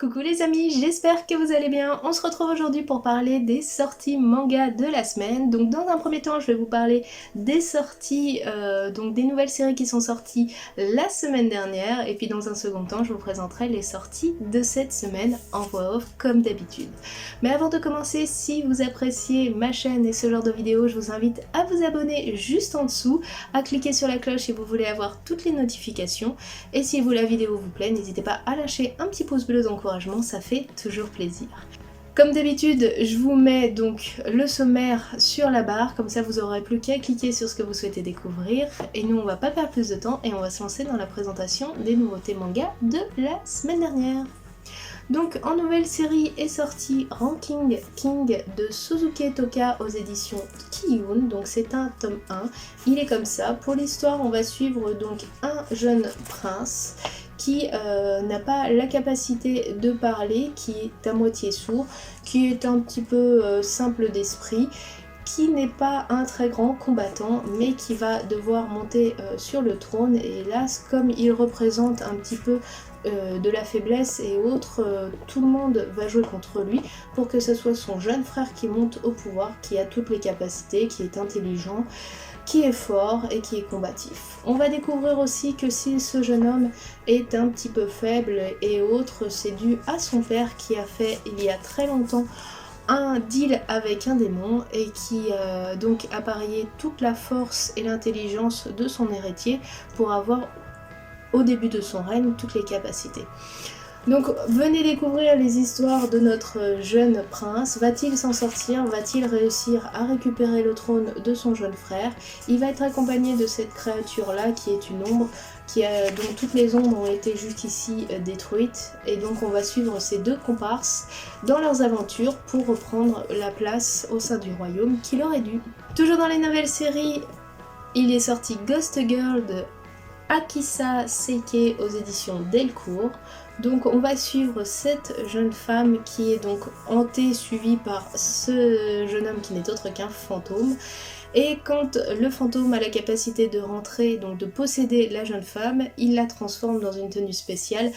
Coucou les amis, j'espère que vous allez bien. On se retrouve aujourd'hui pour parler des sorties manga de la semaine. Donc dans un premier temps, je vais vous parler des sorties, donc des nouvelles séries qui sont sorties la semaine dernière. Et puis dans un second temps, je vous présenterai les sorties de cette semaine en voix off comme d'habitude. Mais avant de commencer, si vous appréciez ma chaîne et ce genre de vidéos, je vous invite à vous abonner juste en dessous, à cliquer sur la cloche si vous voulez avoir toutes les notifications. Et si la vidéo vous plaît, n'hésitez pas à lâcher un petit pouce bleu d'encouragement, ça fait toujours plaisir. Comme d'habitude, je vous mets donc le sommaire sur la barre, comme ça vous aurez plus qu'à cliquer sur ce que vous souhaitez découvrir. Et nous on va pas perdre plus de temps et on va se lancer dans la présentation des nouveautés manga de la semaine dernière. Donc en nouvelle série est sorti Ranking King de Suzuki Toka aux éditions Kiyun, donc c'est un tome 1, il est comme ça. Pour l'histoire on va suivre donc un jeune prince qui n'a pas la capacité de parler, qui est à moitié sourd, qui est un petit peu simple d'esprit, qui n'est pas un très grand combattant mais qui va devoir monter sur le trône. Et hélas, comme il représente un petit peu de la faiblesse et autres, tout le monde va jouer contre lui pour que ce soit son jeune frère qui monte au pouvoir, qui a toutes les capacités, qui est intelligent, qui est fort et qui est combatif. On va découvrir aussi que si ce jeune homme est un petit peu faible et autres, c'est dû à son père qui a fait il y a très longtemps un deal avec un démon et qui donc a parié toute la force et l'intelligence de son héritier pour avoir au début de son règne toutes les capacités. Donc venez découvrir les histoires de notre jeune prince. Va-t-il s'en sortir? Va-t-il réussir à récupérer le trône de son jeune frère? Il va être accompagné de cette créature-là qui est une ombre, dont toutes les ombres ont été jusqu'ici détruites. Et donc on va suivre ces deux comparses dans leurs aventures pour reprendre la place au sein du royaume qui leur est dû. Toujours dans les nouvelles séries, il est sorti Ghost Girl de Akisa Seike aux éditions Delcourt. Donc on va suivre cette jeune femme qui est donc hantée, suivie par ce jeune homme qui n'est autre qu'un fantôme. Et quand le fantôme a la capacité de rentrer, donc de posséder la jeune femme, il la transforme dans une tenue spéciale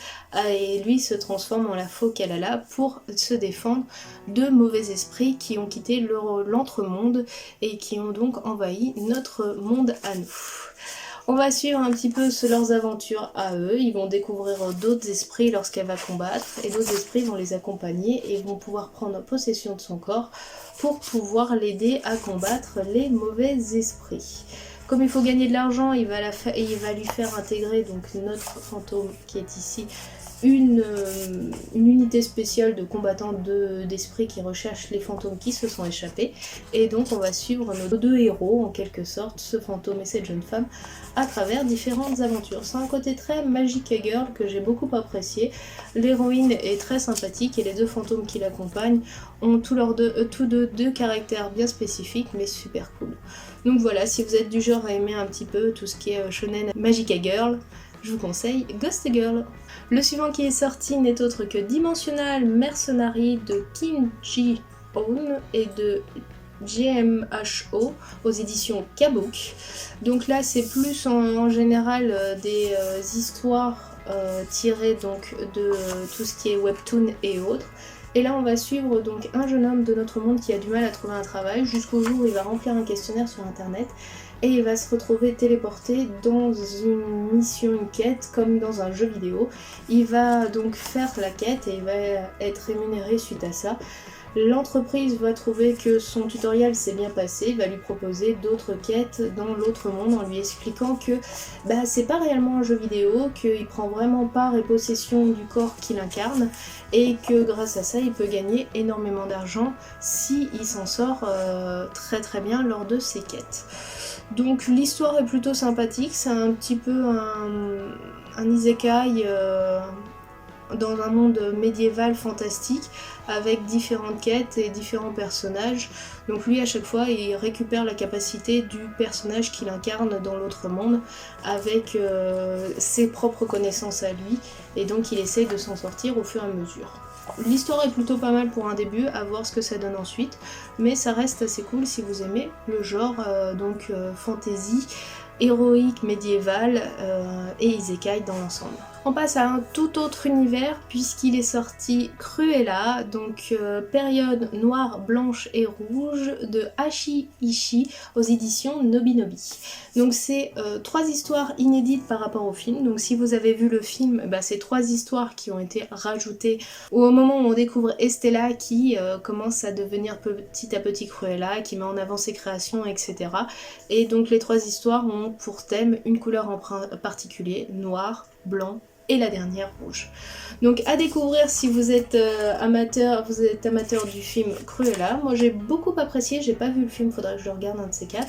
et lui se transforme en la faux Kalala pour se défendre de mauvais esprits qui ont quitté l'entremonde et qui ont donc envahi notre monde à nous. On va suivre un petit peu leurs aventures à eux, ils vont découvrir d'autres esprits lorsqu'elle va combattre et d'autres esprits vont les accompagner et vont pouvoir prendre possession de son corps pour pouvoir l'aider à combattre les mauvais esprits. Comme il faut gagner de l'argent, il va lui faire intégrer donc notre fantôme qui est ici une unité spéciale de combattants d'esprit qui recherchent les fantômes qui se sont échappés. Et donc on va suivre nos deux héros en quelque sorte, ce fantôme et cette jeune femme, à travers différentes aventures. C'est un côté très Magic Girl que j'ai beaucoup apprécié. L'héroïne est très sympathique et les deux fantômes qui l'accompagnent ont tous deux caractères bien spécifiques mais super cool. Donc voilà, si vous êtes du genre à aimer un petit peu tout ce qui est shonen Magic Girl, je vous conseille Ghost Girl. Le suivant qui est sorti n'est autre que Dimensional Mercenary de Kim Ji-hoon et de GMHO aux éditions Kabook. Donc là c'est plus en général des histoires tirées donc de tout ce qui est webtoon et autres. Et là on va suivre donc un jeune homme de notre monde qui a du mal à trouver un travail jusqu'au jour où il va remplir un questionnaire sur internet et il va se retrouver téléporté dans une mission, une quête, comme dans un jeu vidéo. Il va donc faire la quête et il va être rémunéré suite à ça. L'entreprise va trouver que son tutoriel s'est bien passé, va lui proposer d'autres quêtes dans l'autre monde en lui expliquant que c'est pas réellement un jeu vidéo, qu'il prend vraiment part et possession du corps qu'il incarne et que grâce à ça il peut gagner énormément d'argent si il s'en sort très très bien lors de ses quêtes. Donc l'histoire est plutôt sympathique, c'est un petit peu un isekai dans un monde médiéval fantastique avec différentes quêtes et différents personnages. Donc lui à chaque fois il récupère la capacité du personnage qu'il incarne dans l'autre monde avec ses propres connaissances à lui et donc il essaye de s'en sortir au fur et à mesure. L'histoire est plutôt pas mal pour un début, à voir ce que ça donne ensuite, mais ça reste assez cool si vous aimez le genre fantasy, héroïque, médiéval et isekai dans l'ensemble. On passe à un tout autre univers puisqu'il est sorti Cruella, donc période noire, blanche et rouge de Hachi Ishii aux éditions Nobinobi. Donc c'est 3 histoires inédites par rapport au film, donc si vous avez vu le film, bah, c'est 3 histoires qui ont été rajoutées au moment où on découvre Estella qui commence à devenir petit à petit Cruella, qui met en avant ses créations, etc. Et donc les 3 histoires ont pour thème une couleur en particulier, noir, blanc et la dernière rouge. Donc à découvrir si vous êtes amateur du film Cruella. Moi j'ai beaucoup apprécié, j'ai pas vu le film, faudrait que je le regarde un de ces 4.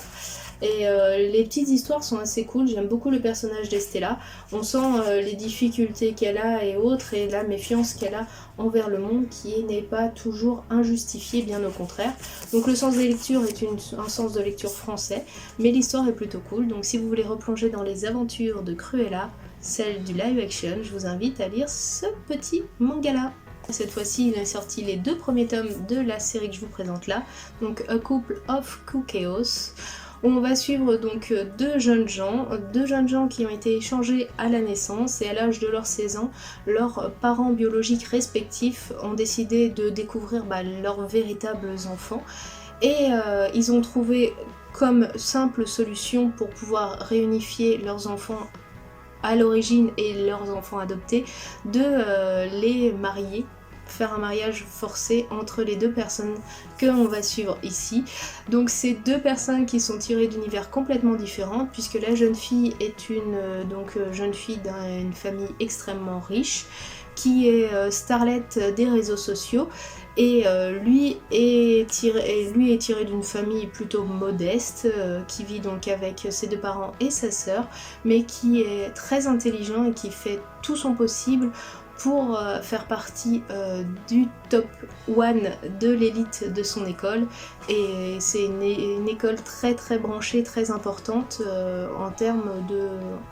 Et les petites histoires sont assez cool, j'aime beaucoup le personnage d'Estella. On sent les difficultés qu'elle a et autres, et la méfiance qu'elle a envers le monde qui n'est pas toujours injustifiée, bien au contraire. Donc le sens des lectures est un sens de lecture français, mais l'histoire est plutôt cool. Donc si vous voulez replonger dans les aventures de Cruella, celle du live action, je vous invite à lire ce petit manga là. Cette fois-ci, il est sorti les 2 premiers tomes de la série que je vous présente là, donc A Couple of Chaos. On va suivre donc 2 jeunes gens qui ont été échangés à la naissance, et à l'âge de leurs 16 ans, leurs parents biologiques respectifs ont décidé de découvrir leurs véritables enfants, et ils ont trouvé comme simple solution pour pouvoir réunifier leurs enfants à l'origine et leurs enfants adoptés de les marier, faire un mariage forcé entre les 2 personnes que l'on va suivre ici. Donc c'est 2 personnes qui sont tirées d'univers complètement différents, puisque la jeune fille est une jeune fille d'une famille extrêmement riche qui est starlette des réseaux sociaux, et lui est tiré d'une famille plutôt modeste, qui vit donc avec ses 2 parents et sa sœur, mais qui est très intelligent et qui fait tout son possible pour faire partie du top 1 de l'élite de son école, et c'est une école très très branchée, très importante en termes de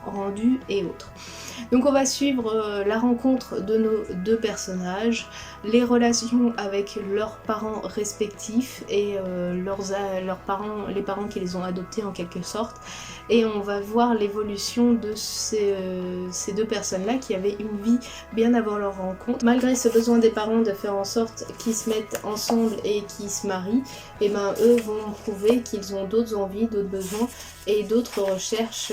rendu et autres. Donc on va suivre la rencontre de nos 2 personnages, les relations avec leurs parents respectifs et les parents qui les ont adoptés en quelque sorte, et on va voir l'évolution de ces 2 personnes-là qui avaient une vie bien avant leur rencontre. Malgré ce besoin des parents de faire en sorte qu'ils se mettent ensemble et qu'ils se marient, et eux vont prouver qu'ils ont d'autres envies, d'autres besoins et d'autres recherches,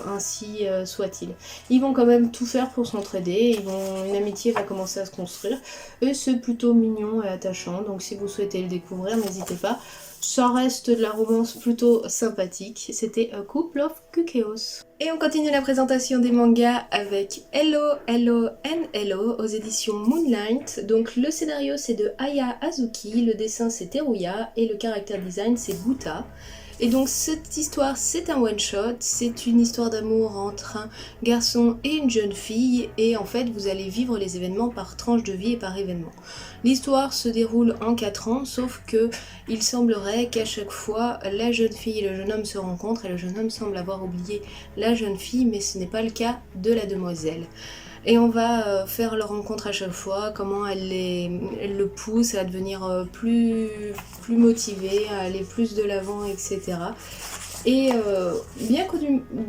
ainsi soit-il. Ils vont quand même tout faire pour s'entraider, une amitié va commencer à se construire, et c'est plutôt mignon et attachant, donc si vous souhaitez le découvrir, n'hésitez pas. Ça reste de la romance plutôt sympathique. C'était A Couple of Chaos. Et on continue la présentation des mangas avec Hello, Hello and Hello aux éditions Moonlight. Donc le scénario c'est de Aya Azuki, le dessin c'est Teruya et le character design c'est Buta. Et donc cette histoire c'est un one shot, c'est une histoire d'amour entre un garçon et une jeune fille, et en fait vous allez vivre les événements par tranche de vie et par événement. L'histoire se déroule en 4 ans, sauf que il semblerait qu'à chaque fois la jeune fille et le jeune homme se rencontrent, et le jeune homme semble avoir oublié la jeune fille, mais ce n'est pas le cas de la demoiselle. Et on va faire leur rencontre à chaque fois, comment elle le pousse à devenir plus motivée, à aller plus de l'avant, etc. Et bien qu'au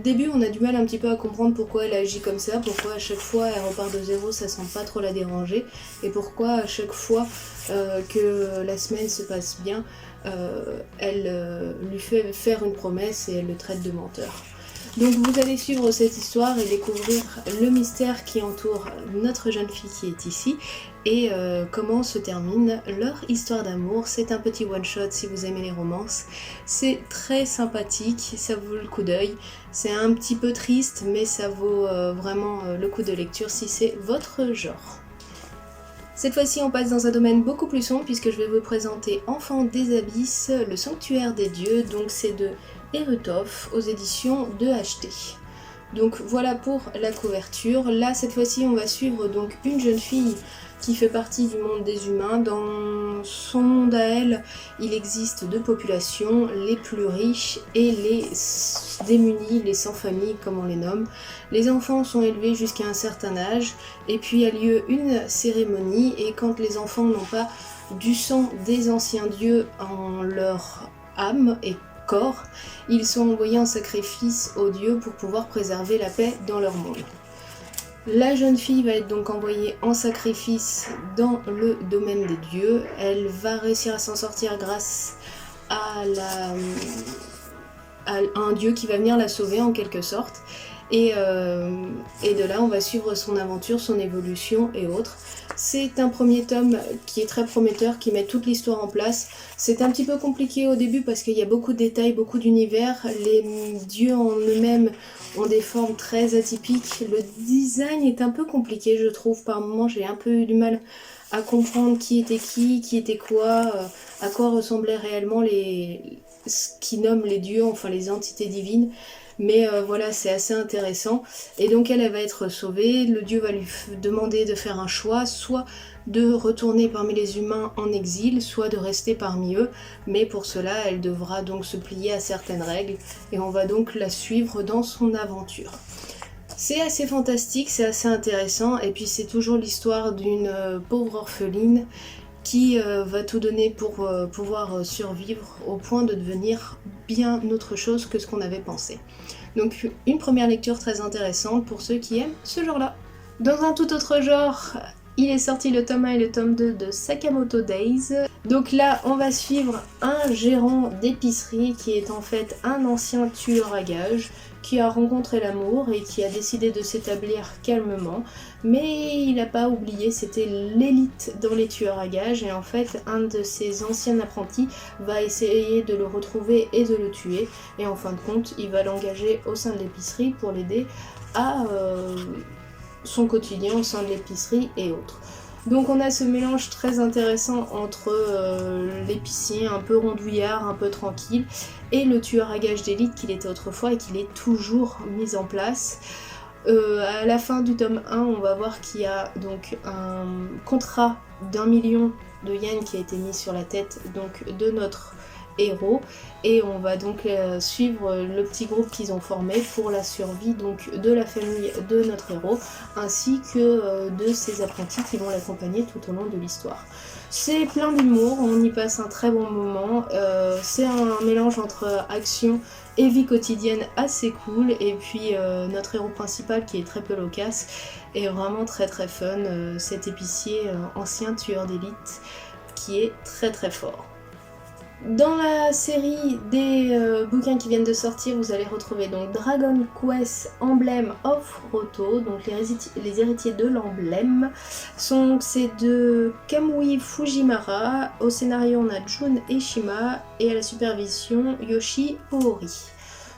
début on a du mal un petit peu à comprendre pourquoi elle agit comme ça, pourquoi à chaque fois elle repart de zéro, ça semble pas trop la déranger, et pourquoi à chaque fois que la semaine se passe bien, elle lui fait faire une promesse et elle le traite de menteur. Donc vous allez suivre cette histoire et découvrir le mystère qui entoure notre jeune fille qui est ici, et comment se termine leur histoire d'amour. C'est un petit one shot si vous aimez les romances, c'est très sympathique, ça vaut le coup d'œil, c'est un petit peu triste mais ça vaut vraiment le coup de lecture si c'est votre genre. Cette fois-ci on passe dans un domaine beaucoup plus sombre puisque je vais vous présenter Enfants des Abysses, le sanctuaire des dieux, donc c'est de Erutov aux éditions de HT. Donc voilà pour la couverture. Là cette fois-ci on va suivre donc une jeune fille qui fait partie du monde des humains. Dans son monde à elle, il existe 2 populations, les plus riches et les démunis, les sans famille comme on les nomme. Les enfants sont élevés jusqu'à un certain âge, et puis a lieu une cérémonie, et quand les enfants n'ont pas du sang des anciens dieux en leur âme et corps, ils sont envoyés en sacrifice aux dieux pour pouvoir préserver la paix dans leur monde. La jeune fille va être donc envoyée en sacrifice dans le domaine des dieux. Elle va réussir à s'en sortir grâce à un dieu qui va venir la sauver en quelque sorte. Et de là, on va suivre son aventure, son évolution et autres. C'est un premier tome qui est très prometteur, qui met toute l'histoire en place. C'est un petit peu compliqué au début parce qu'il y a beaucoup de détails, beaucoup d'univers. Les dieux en eux-mêmes ont des formes très atypiques. Le design est un peu compliqué, je trouve. Par moments, j'ai un peu eu du mal à comprendre qui était quoi, à quoi ressemblaient réellement ce qui nomme les dieux, enfin les entités divines. Mais voilà, c'est assez intéressant. Et donc elle va être sauvée, le dieu va lui demander de faire un choix, soit de retourner parmi les humains en exil, soit de rester parmi eux. Mais pour cela, elle devra donc se plier à certaines règles, et on va donc la suivre dans son aventure. C'est assez fantastique, c'est assez intéressant, et puis c'est toujours l'histoire d'une pauvre orpheline qui va tout donner pour pouvoir survivre au point de devenir bien autre chose que ce qu'on avait pensé. Donc une première lecture très intéressante pour ceux qui aiment ce genre-là. Dans un tout autre genre, il est sorti le tome 1 et le tome 2 de Sakamoto Days. Donc là, on va suivre un gérant d'épicerie qui est en fait un ancien tueur à gages qui a rencontré l'amour et qui a décidé de s'établir calmement. Mais il n'a pas oublié, c'était l'élite dans les tueurs à gages, et en fait un de ses anciens apprentis va essayer de le retrouver et de le tuer, et en fin de compte il va l'engager au sein de l'épicerie pour l'aider à son quotidien au sein de l'épicerie et autres. Donc on a ce mélange très intéressant entre l'épicier un peu rondouillard, un peu tranquille, et le tueur à gages d'élite qu'il était autrefois et qu'il est toujours mis en place. À la fin du tome 1, on va voir qu'il y a donc un contrat d'1 million de yens qui a été mis sur la tête donc de notre héros, et on va donc suivre le petit groupe qu'ils ont formé pour la survie donc de la famille de notre héros, ainsi que de ses apprentis qui vont l'accompagner tout au long de l'histoire. C'est plein d'humour, on y passe un très bon moment, c'est un mélange entre action et vie quotidienne assez cool, et puis notre héros principal qui est très peu loquace est vraiment très très fun, cet épicier ancien tueur d'élite qui est très très fort. Dans la série des bouquins qui viennent de sortir, vous allez retrouver donc Dragon Quest Emblem of Roto, donc les héritiers de l'emblème. C'est de Kamui Fujimara, au scénario on a Jun Eshima et à la supervision Yoshi Ohori.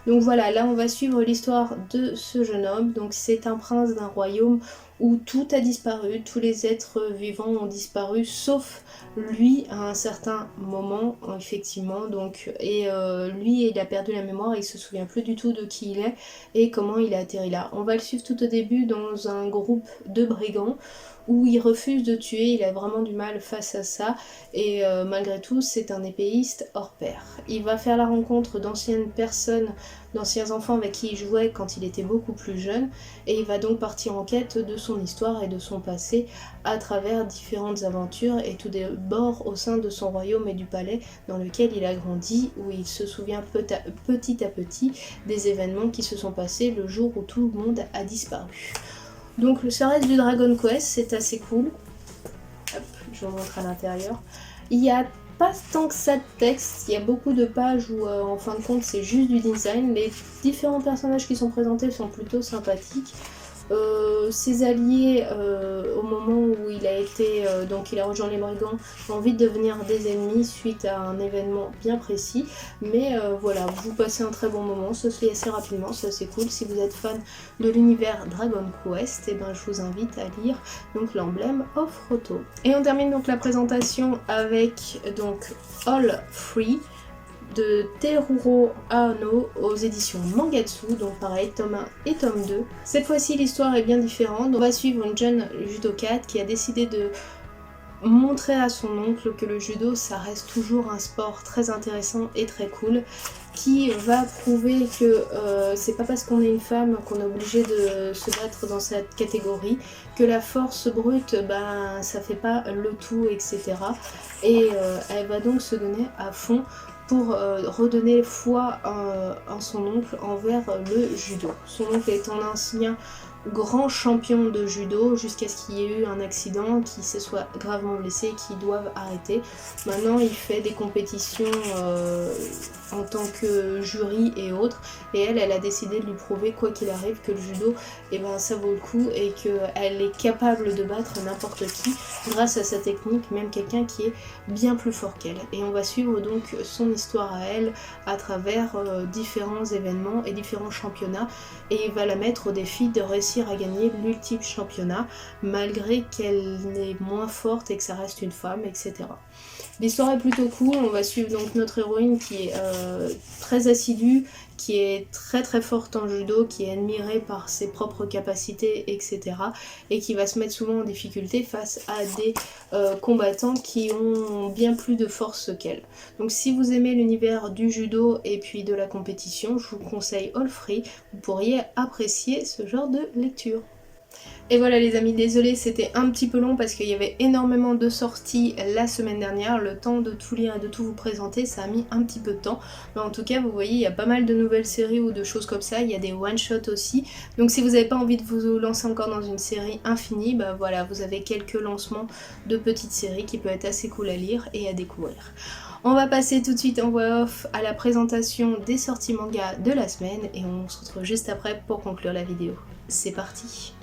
Donc voilà, là on va suivre l'histoire de ce jeune homme. Donc c'est un prince d'un royaume où tout a disparu, tous les êtres vivants ont disparu, sauf lui à un certain moment, effectivement. Donc, et lui, il a perdu la mémoire, il se souvient plus du tout de qui il est et comment il a atterri là. On va le suivre tout au début dans un groupe de brigands où il refuse de tuer, il a vraiment du mal face à ça, et malgré tout c'est un épéiste hors pair. Il va faire la rencontre d'anciennes personnes, d'anciens enfants avec qui il jouait quand il était beaucoup plus jeune, et il va donc partir en quête de son histoire et de son passé à travers différentes aventures, et tout d'abord au sein de son royaume et du palais dans lequel il a grandi, où il se souvient petit à petit des événements qui se sont passés le jour où tout le monde a disparu. Donc ça reste du Dragon Quest, c'est assez cool. Hop, je vous montre à l'intérieur. Il n'y a pas tant que ça de texte, il y a beaucoup de pages où en fin de compte c'est juste du design. Les différents personnages qui sont présentés sont plutôt sympathiques. Ses alliés au moment où il a été donc il a rejoint les brigands ont envie de devenir des ennemis suite à un événement bien précis, mais voilà, vous passez un très bon moment, ça se lit assez rapidement, c'est assez cool. Si vous êtes fan de l'univers Dragon Quest, et ben je vous invite à lire donc l'emblème of Roto. Et on termine donc la présentation avec donc All Free de Teruro Aono aux éditions Mangatsu, donc pareil, tome 1 et tome 2. Cette fois-ci l'histoire est bien différente, on va suivre une jeune judokate qui a décidé de montrer à son oncle que le judo ça reste toujours un sport très intéressant et très cool, qui va prouver que c'est pas parce qu'on est une femme qu'on est obligé de se battre dans cette catégorie, que la force brute ben ça fait pas le tout, etc. Et elle va donc se donner à fond pour redonner foi en son oncle envers le judo. Son oncle est un ancien grand champion de judo jusqu'à ce qu'il y ait eu un accident, qu'il se soit gravement blessé et qu'ils doivent arrêter. Maintenant il fait des compétitions en tant que jury et autres, et elle a décidé de lui prouver quoi qu'il arrive que le judo, et ben ça vaut le coup et qu'elle est capable de battre n'importe qui grâce à sa technique, même quelqu'un qui est bien plus fort qu'elle. Et on va suivre donc son histoire à elle à travers différents événements et différents championnats, et il va la mettre au défi de réussir à gagner l'ultime championnat malgré qu'elle n'est moins forte et que ça reste une femme, etc. L'histoire est plutôt cool, on va suivre donc notre héroïne qui est très assidue, qui est très très forte en judo, qui est admirée par ses propres capacités, etc. et qui va se mettre souvent en difficulté face à des combattants qui ont bien plus de force qu'elle. Donc si vous aimez l'univers du judo et puis de la compétition, je vous conseille All Free, vous pourriez apprécier ce genre de lecture. Et voilà les amis, désolée c'était un petit peu long parce qu'il y avait énormément de sorties la semaine dernière, le temps de tout lire et de tout vous présenter, ça a mis un petit peu de temps. Mais en tout cas vous voyez il y a pas mal de nouvelles séries ou de choses comme ça, il y a des one-shots aussi. Donc si vous n'avez pas envie de vous lancer encore dans une série infinie, bah voilà, vous avez quelques lancements de petites séries qui peuvent être assez cool à lire et à découvrir. On va passer tout de suite en voix off à la présentation des sorties manga de la semaine et on se retrouve juste après pour conclure la vidéo. C'est parti!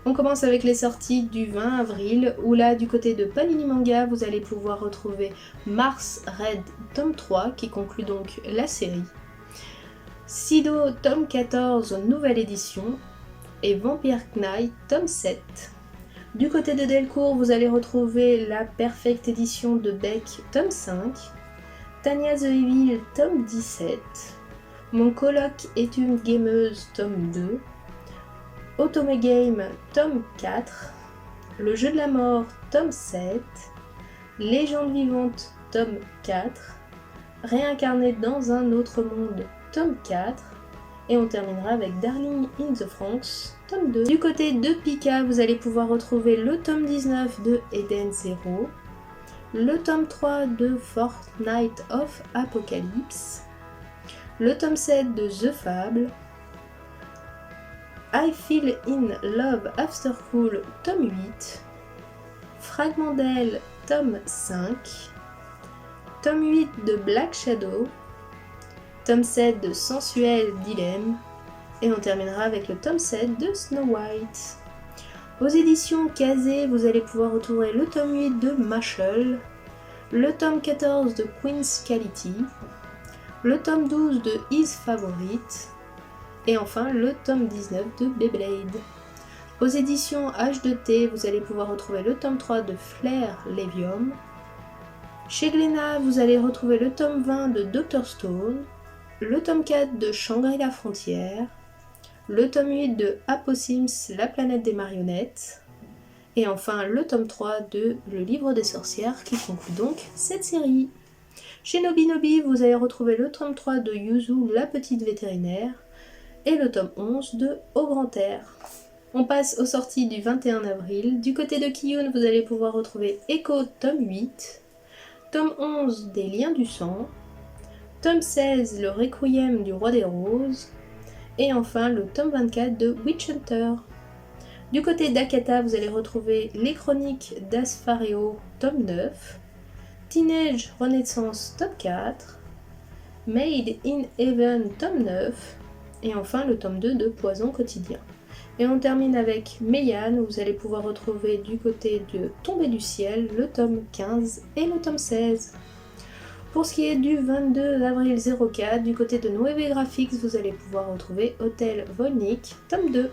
On commence avec les sorties du 20 avril, où là, du côté de Panini Manga, vous allez pouvoir retrouver Mars Red tome 3, qui conclut donc la série. Sido tome 14, nouvelle édition, et Vampire Knight tome 7. Du côté de Delcourt, vous allez retrouver la Perfect édition de Beck tome 5, Tanya the Evil tome 17, Mon coloc est une gameuse tome 2, Otome Game tome 4, Le jeu de la mort tome 7, Légende vivante tome 4, Réincarné dans un autre monde tome 4, et on terminera avec Darling in the Franxx tome 2. Du côté de Pika, vous allez pouvoir retrouver le tome 19 de Eden Zero, le tome 3 de Fortnite of Apocalypse, le tome 7 de The Fable, I Feel in Love After School tome 8, Fragment d'elle tome 5, tome 8 de Black Shadow, tome 7 de Sensuel Dilemme, et on terminera avec le tome 7 de Snow White. Aux éditions Kazé, vous allez pouvoir retrouver le tome 8 de Mashal, le tome 14 de Queen's Quality, le tome 12 de His Favorite, et enfin le tome 19 de Beyblade. Aux éditions H2T, vous allez pouvoir retrouver le tome 3 de Flair Levium. Chez Glénat, vous allez retrouver le tome 20 de Dr Stone, le tome 4 de Shangri-La Frontière, le tome 8 de Apossims, la planète des marionnettes, et enfin le tome 3 de Le livre des sorcières qui conclut donc cette série. Chez Nobinobi, vous allez retrouver le tome 3 de Yuzu, la petite vétérinaire, et le tome 11 de Au grand air. On passe aux sorties du 21 avril. Du côté de Kiyun, vous allez pouvoir retrouver Echo tome 8, tome 11 des liens du sang, tome 16 le Requiem du roi des roses, et enfin le tome 24 de Witch Hunter. Du côté d'Akata, vous allez retrouver Les chroniques d'Aspharéo tome 9, Teenage Renaissance tome 4, Made in Heaven tome 9, et enfin le tome 2 de Poison quotidien. Et on termine avec Meian, où vous allez pouvoir retrouver du côté de Tombée du ciel le tome 15 et le tome 16. Pour ce qui est du 22 avril 04, du côté de Noévé Graphics, vous allez pouvoir retrouver Hôtel Volnik tome 2.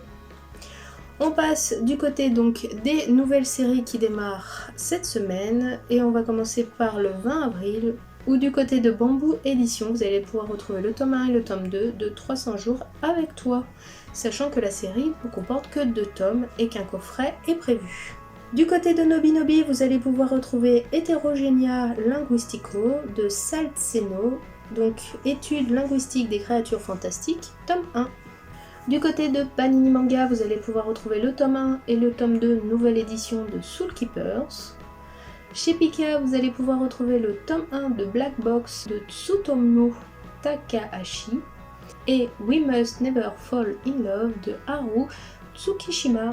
On passe du côté donc des nouvelles séries qui démarrent cette semaine, et on va commencer par le 20 avril, où du côté de Bamboo Édition, vous allez pouvoir retrouver le tome 1 et le tome 2 de 300 jours avec toi, sachant que la série ne comporte que 2 tomes et qu'un coffret est prévu. Du côté de Nobinobi, vous allez pouvoir retrouver Heterogenia Linguistico de Saltseno, donc étude linguistique des créatures fantastiques, tome 1. Du côté de Panini Manga, vous allez pouvoir retrouver le tome 1 et le tome 2 nouvelle édition de Soul Keepers. Chez Pika, vous allez pouvoir retrouver le tome 1 de Black Box de Tsutomu Takahashi et We Must Never Fall in Love de Haru Tsukishima.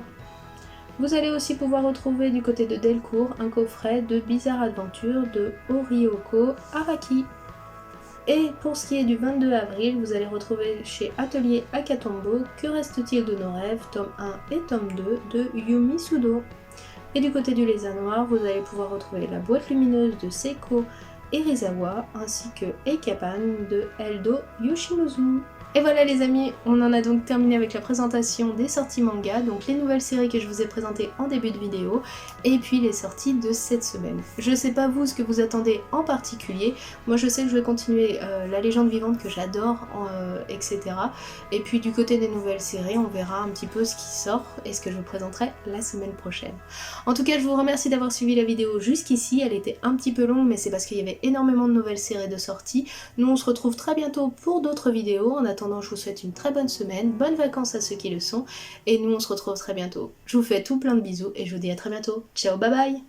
Vous allez aussi pouvoir retrouver du côté de Delcourt un coffret de Bizarre Adventure de Orioko Araki. Et pour ce qui est du 22 avril, vous allez retrouver chez Atelier Akatombo Que reste-t-il de nos rêves, tome 1 et tome 2 de Yumi Sudo. Et du côté du Lézard Noir, vous allez pouvoir retrouver La boîte lumineuse de Seiko Erizawa ainsi que Eikapan de Eldo Yoshimizu. Et voilà les amis, on en a donc terminé avec la présentation des sorties manga, donc les nouvelles séries que je vous ai présentées en début de vidéo, et puis les sorties de cette semaine. Je sais pas vous ce que vous attendez en particulier, moi je sais que je vais continuer La Légende Vivante que j'adore, etc. Et puis du côté des nouvelles séries, on verra un petit peu ce qui sort et ce que je vous présenterai la semaine prochaine. En tout cas, je vous remercie d'avoir suivi la vidéo jusqu'ici, elle était un petit peu longue, mais c'est parce qu'il y avait énormément de nouvelles séries de sorties. Nous on se retrouve très bientôt pour d'autres vidéos, en attendant je vous souhaite une très bonne semaine, bonnes vacances à ceux qui le sont, et nous on se retrouve très bientôt. Je vous fais tout plein de bisous et je vous dis à très bientôt. Ciao, bye bye!